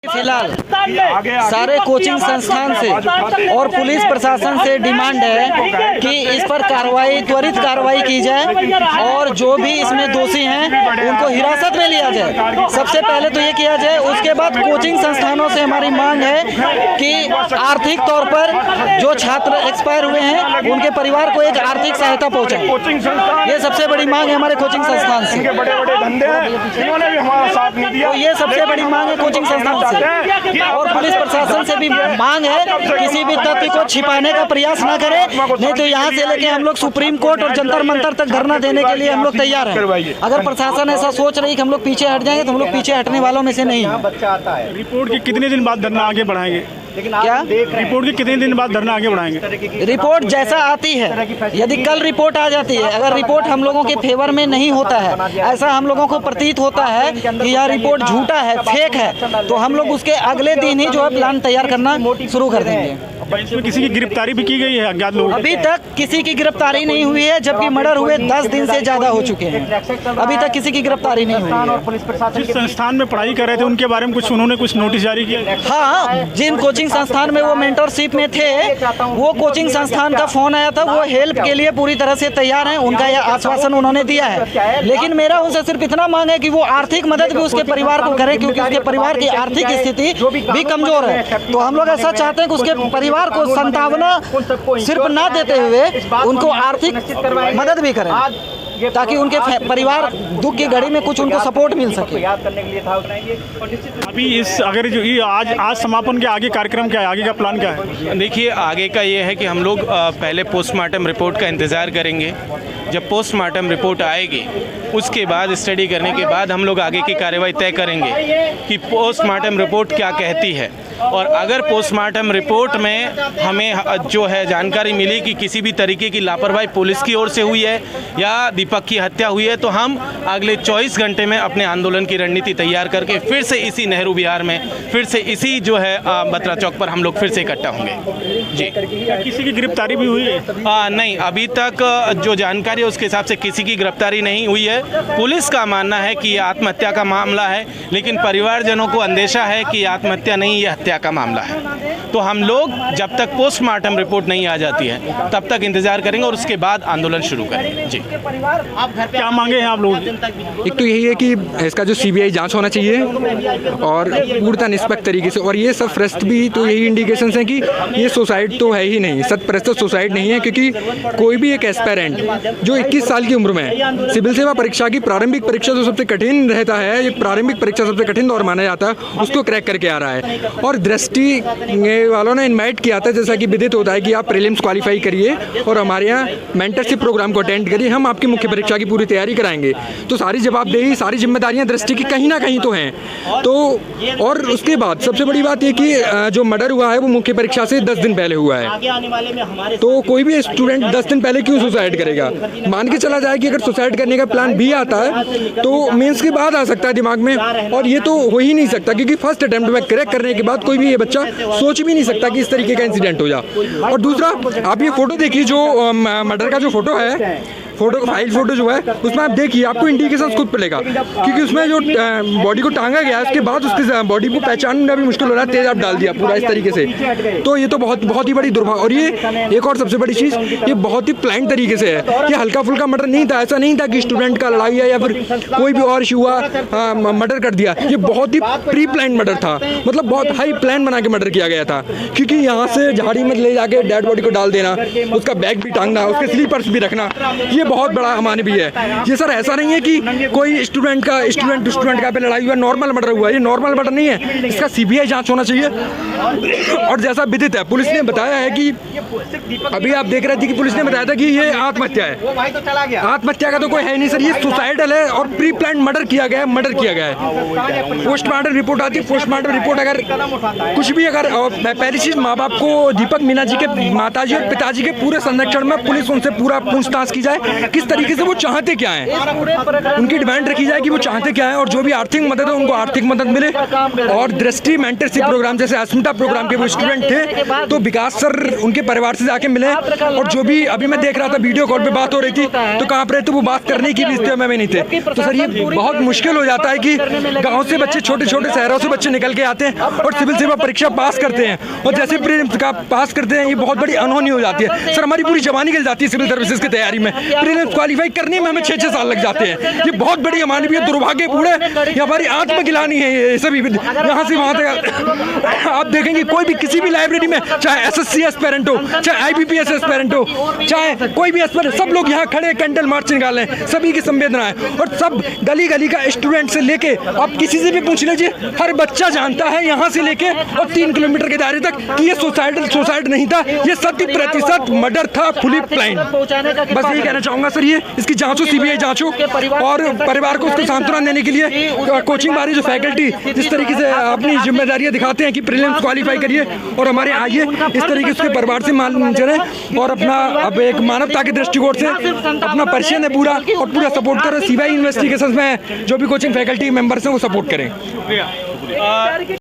फिलहाल सारे कोचिंग संस्थान से और पुलिस प्रशासन से डिमांड है कि इस पर त्वरित कार्रवाई की जाए और जो भी इसमें दोषी हैं उनको हिरासत में लिया जाए। सबसे पहले तो ये किया जाए, उसके बाद कोचिंग संस्थानों से हमारी मांग है कि आर्थिक तौर पर जो छात्र एक्सपायर हुए हैं उनके परिवार को एक आर्थिक सहायता पहुँचाए। ये सबसे बड़ी मांग है हमारे कोचिंग संस्थान से। तो ये सबसे बड़ी मांग है कोचिंग संस्थान से और पुलिस प्रशासन से भी मांग है किसी भी तथ्य को छिपाने का प्रयास ना करें, नहीं तो यहाँ से लेके हम लोग सुप्रीम कोर्ट और जंतर मंतर तक धरना देने के लिए हम लोग तैयार हैं। अगर प्रशासन ऐसा सोच रही कि हम लोग पीछे हट जाएंगे तो हम लोग पीछे हटने वालों में से नहीं है। रिपोर्ट के कितने दिन बाद धरना आगे बढ़ाएंगे? क्या रिपोर्ट के कितने दिन बाद धरना आगे बढ़ाएंगे? रिपोर्ट जैसा आती है, यदि कल रिपोर्ट आ जाती है, अगर रिपोर्ट हम लोगों के फेवर में नहीं होता है, ऐसा हम लोगों को प्रतीत होता है कि यह रिपोर्ट झूठा है, फेक है, तो हम लोग उसके अगले दिन ही जो है प्लान तैयार करना शुरू कर देंगे। इसमें किसी की गिरफ्तारी भी की गई है अज्ञात लोगों? अभी तक किसी की गिरफ्तारी नहीं हुई है, जबकि मर्डर हुए 10 दिन से ज्यादा हो चुके हैं, अभी तक किसी की गिरफ्तारी नहीं हुई है। जिस संस्थान में पढ़ाई कर रहे थे उनके बारे में कुछ उन्होंने कुछ नोटिस जारी किया? हाँ, जिन कोचिंग संस्थान में वो मेंटरशिप में थे, वो कोचिंग संस्थान का फोन आया था, वो हेल्प के लिए पूरी तरह से तैयार हैं, उनका यह आश्वासन उन्होंने दिया है। लेकिन मेरा उनसे सिर्फ इतना मांग है कि वो आर्थिक मदद भी उसके परिवार को करें, क्योंकि उसके परिवार की आर्थिक स्थिति भी कमजोर है। तो हम लोग ऐसा चाहते हैं कि उसके परिवार को संतावना सिर्फ ना देते हुए उनको आर्थिक मदद भी करें, ताकि उनके परिवार दुख की घड़ी में कुछ उनको सपोर्ट मिल सके। अभी इस अगर जो ये आज समापन के आगे कार्यक्रम क्या है, आगे का प्लान क्या है? देखिए, आगे का ये है कि हम लोग पहले पोस्टमार्टम रिपोर्ट का इंतज़ार करेंगे। जब पोस्टमार्टम रिपोर्ट आएगी उसके बाद स्टडी करने के बाद हम लोग आगे की कार्रवाई तय करेंगे कि पोस्टमार्टम रिपोर्ट क्या कहती है। और अगर पोस्टमार्टम रिपोर्ट में हमें जो है जानकारी मिली कि किसी भी तरीके की लापरवाही पुलिस की ओर से हुई है या दीपक की हत्या हुई है, तो हम अगले 24 घंटे में अपने आंदोलन की रणनीति तैयार करके फिर से इसी नेहरू विहार में, फिर से इसी जो है बत्रा चौक पर हम लोग फिर से इकट्ठा होंगे। जी, किसी की गिरफ्तारी भी हुई है? नहीं, अभी तक जो जानकारी है उसके हिसाब से किसी की गिरफ्तारी नहीं हुई है। पुलिस का मानना है कि यह आत्महत्या का मामला है, लेकिन परिवारजनों को अंदेशा है कि आत्महत्या नहीं, यह हत्या का मामला है। तो हम लोग जब तक पोस्टमार्टम रिपोर्ट नहीं आ जाती है तब तक इंतजार करेंगे और उसके बाद आंदोलन शुरू करेंगे। जी, क्या मांगे हैं आप लोग? एक तो यही है कि इसका जो सीबीआई जांच होना चाहिए और पूर्णतः निष्पक्ष तरीके से, और ये सब फ्रस्ट भी तो यही इंडिकेशन हैं कि ये सुसाइड तो है ही नहीं, 100% सुसाइड नहीं है, क्योंकि कोई भी एक एस्पायरेंट जो 21 साल की उम्र में सिविल सेवा परीक्षा की प्रारंभिक परीक्षा जो सबसे कठिन रहता है, ये प्रारंभिक परीक्षा सबसे कठिन दौर माना जाता है, उसको क्रैक करके आ रहा है। और दृष्टि वालों ने इनवाइट किया था, जैसा कि विदित होता है कि आप प्रीलिम्स क्वालिफाई करिए और हमारे यहाँ मेंटरशिप प्रोग्राम को अटेंड करिए, हम आपकी मुख्य परीक्षा की पूरी तैयारी कराएंगे। तो सारी जवाबदेही, सारी जिम्मेदारियां दृष्टि की कहीं ना कहीं तो हैं। तो और उसके बाद सबसे बड़ी बात ये कि जो मर्डर हुआ है वो मुख्य परीक्षा से 10 दिन पहले हुआ है। तो कोई भी स्टूडेंट 10 दिन पहले क्यों सुसाइड करेगा? मान के चला जाए कि अगर सुसाइड करने का प्लान भी आता है तो मेंस के बाद आ सकता है दिमाग में, और ये तो हो ही नहीं सकता, क्योंकि फर्स्ट अटेम्प्ट में क्रैक करने के बाद कोई भी ये बच्चा सोच भी नहीं सकता कि इस तरीके का इंसिडेंट हो जाए। और दूसरा, आप ये फोटो देखिए, जो मर्डर का जो फोटो है, फाइल फोटो जो है, उसमें आप देखिए, आपको इंडिकेशन खुद मिलेगा, क्योंकि उसमें जो बॉडी को टांगा गया है उसके बाद उसकी बॉडी को पहचानना भी मुश्किल हो रहा है, तेज आप डाल दिया पूरा इस तरीके से। तो ये तो बहुत ही बड़ी दुर्भाग्य। और ये एक और सबसे बड़ी चीज़, ये बहुत ही प्लान तरीके से है, ये हल्का फुल्का मर्डर नहीं था। ऐसा नहीं था कि स्टूडेंट का लड़ाई है या फिर कोई भी और इशू हुआ मर्डर कर दिया। ये बहुत ही प्री प्लान मर्डर था, मतलब बहुत हाई प्लान बना के मर्डर किया गया था, क्योंकि यहाँ से झाड़ी में ले जाके डेड बॉडी को डाल देना, उसका बैग भी टांगना, उसके स्लीपर्स भी रखना, ये बहुत बड़ा हमारे भी है। ये सर ऐसा नहीं है कि कोई स्टूडेंट का पे लड़ाई हुआ, नॉर्मल मर्डर हुआ, ये नॉर्मल मर्डर नहीं है, इसका सीबीआई जांच होना चाहिए। और जैसा विदित है, पुलिस ने बताया है कि अभी आप देख रहे थे कि पुलिस ने बताया था कि ये आत्महत्या है, आत्महत्या का तो कोई है नहीं सर, ये सुसाइडल है और प्री प्लान मर्डर किया गया है। पोस्टमार्टम रिपोर्ट आती है, पोस्टमार्टम रिपोर्ट अगर कुछ भी, अगर पहली चीज, माँ बाप को, दीपक मीना जी के माताजी और पिताजी के पूरे संरक्षण में पुलिस उनसे पूरा पूछताछ की जाए, किस तरीके से वो चाहते क्या हैं, उनकी डिमांड रखी जाए कि वो चाहते क्या है, और जो भी आर्थिक मदद है उनको आर्थिक मदद मिले। और दृष्टि मेंटरशिप प्रोग्राम जैसे अस्मिता प्रोग्राम के वो स्टूडेंट थे तो विकास सर उनके परिवार से जाके मिले, और जो भी अभी मैं देख रहा था वीडियो कॉल पे बात हो रही थी तो कहाँ पर तो वो बात करने की भी इस्तेमाल में नहीं थे। तो सर ये बहुत मुश्किल हो जाता है कि गाँव से बच्चे, छोटे छोटे शहरों से बच्चे निकल के आते हैं और सिविल सेवा परीक्षा पास करते हैं, और जैसे प्रीलिम्स का पास करते हैं ये बहुत बड़ी अनहोनी हो जाती है। सर हमारी पूरी जवानी निकल जाती है सिविल सर्विसेज की तैयारी में, प्रीलिम्स क्वालिफाई करने में हमें 6-6 साल लग जाते हैं। ये बहुत बड़ी हमारी भी दुर्भाग्यपूर्ण है, ये हमारी आत्मगिलानी है ये सभी। यहाँ से वहाँ तक आप देखेंगे कोई भी किसी भी लाइब्रेरी में, चाहे SSC एस्पिरेंट हो, चाहे IBPS एस्पिरेंट हो, चाहे कोई भी एस्पिरेंट, सब लोग यहाँ खड़े कैंडल मार्च निकाले, सभी की संवेदना है। और सब गली गली का स्टूडेंट से लेके आप किसी से भी पूछ लीजिए, हर बच्चा जानता है यहाँ से लेके और 3 किलोमीटर के दायरे तक कि ये सुसाइड नहीं था, ये 100% मर्डर था, फुली प्लान। बस यही कहना चाहूँगा सर, ये इसकी जांचो, CBI जांचो, और परिवार को उसको सांत्वना देने के लिए कोचिंग वाली जो फैकल्टी जिस तरीके से अपनी जिम्मेदारियां दिखाते हैं कि प्रीलिम्स क्वालिफाई करिए और हमारे आइए, इस तरीके से उसके परिवार से मान चलें और अपना अब एक मानवता के दृष्टिकोण से अपना परिचय ने पूरा और पूरा सपोर्ट करें। CBI इन्वेस्टिगेशन में जो भी कोचिंग फैकल्टी मेंबर्स हैं वो सपोर्ट करें।